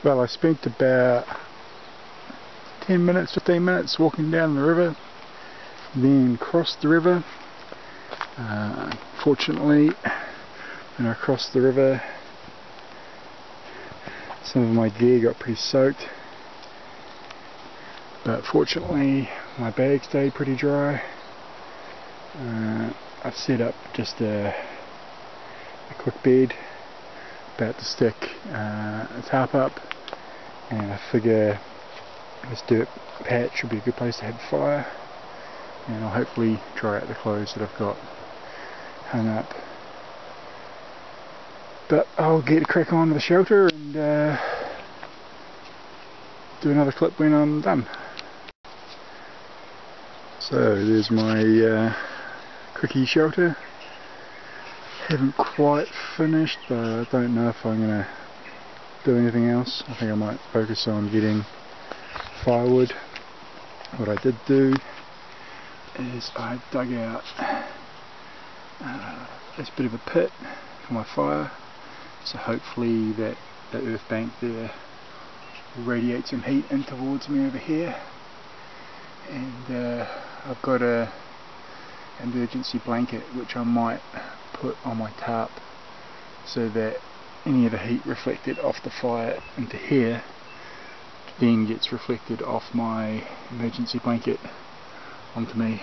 Well, I spent about 10 minutes, 15 minutes walking down the river, then crossed the river. Fortunately, when I crossed the river, some of my gear got pretty soaked, but fortunately my bag stayed pretty dry. I've set up just a quick bed, about to stick a tarp up, and I figure this dirt patch would be a good place to have a fire, and I'll hopefully dry out the clothes that I've got hung up. But I'll get a crack on with the shelter and do another clip when I'm done. So there's my quickie shelter. Haven't quite finished, but I don't know if I'm going to do anything else. I think I might focus on getting firewood. What I did do is I dug out this bit of a pit for my fire, so hopefully that earth bank there will radiate some heat in towards me over here. And I've got a emergency blanket which I might put on my tarp, so that any of the heat reflected off the fire into here then gets reflected off my emergency blanket onto me.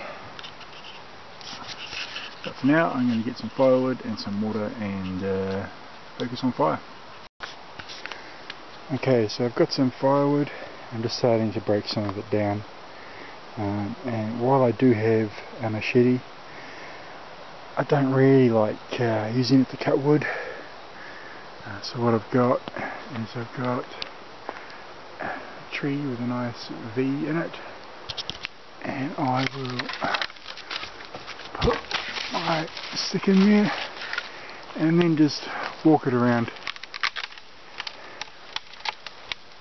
But for now I'm going to get some firewood and some water and focus on fire. Okay, so I've got some firewood. I'm just starting to break some of it down, and while I do have a machete, I don't really like using it to cut wood. So what I've got is I've got a tree with a nice V in it, and I will put my stick in there and then just walk it around.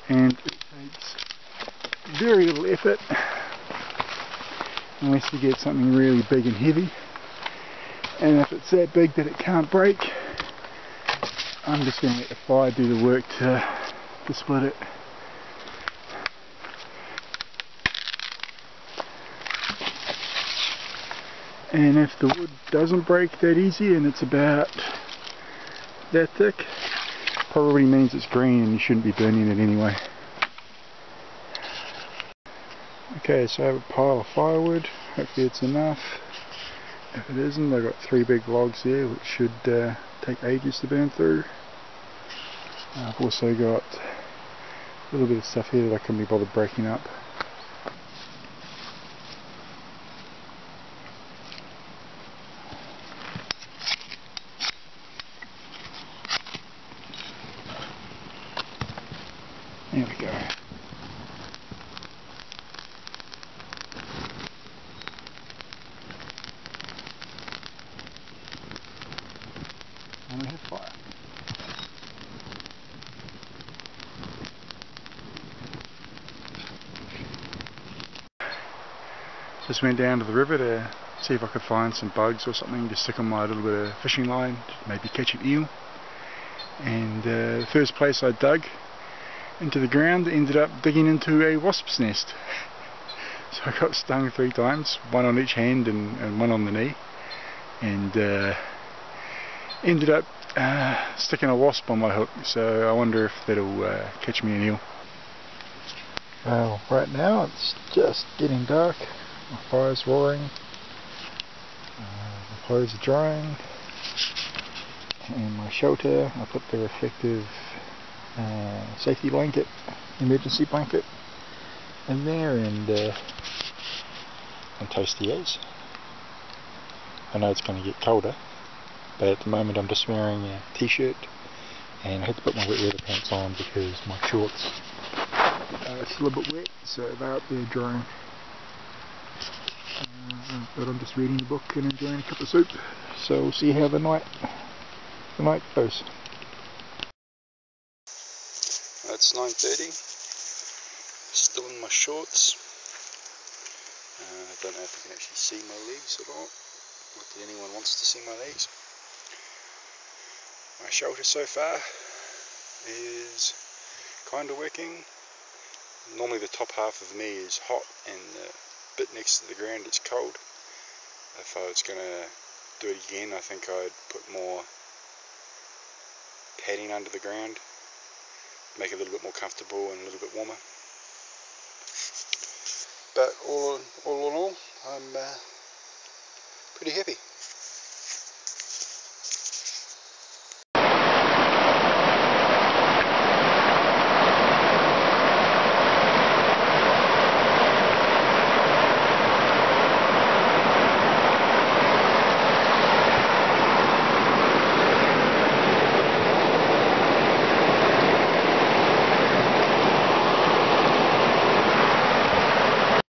And it takes very little effort, unless you get something really big and heavy. And if it's that big that it can't break, I'm just going to let the fire do the work to split it. And if the wood doesn't break that easy and it's about that thick, probably means it's green and you shouldn't be burning it anyway. Okay, so I have a pile of firewood. Hopefully it's enough. If it isn't, I've got 3 big logs there which should take ages to burn through. I've also got a little bit of stuff here that I couldn't be bothered breaking up. There we go. And we have fire. Just went down to the river to see if I could find some bugs or something to stick on my little bit of fishing line, to maybe catch an eel. And the first place I dug into the ground ended up digging into a wasp's nest. So I got stung 3 times, one on each hand and one on the knee, and ended up sticking a wasp on my hook, so I wonder if that'll catch me an eel. Well, right now it's just getting dark, my fire's roaring, my clothes are drying, and my shelter, I put the reflective safety blanket, emergency blanket in there, and toasty as. I know it's going to get colder, but at the moment I'm just wearing a t-shirt, and I had to put my wet weather pants on because my shorts are still a bit wet, so they're up there drying. But I'm just reading a book and enjoying a cup of soup, so we'll see how the night goes. It's 9:30, still in my shorts. I don't know if you can actually see my legs at all. Not that anyone wants to see my legs. My shelter so far is kind of working. Normally the top half of me is hot and the bit next to the ground is cold. If I was going to do it again, I think I'd put more padding under the ground, make it a little bit more comfortable and a little bit warmer. But all in all, I'm pretty happy.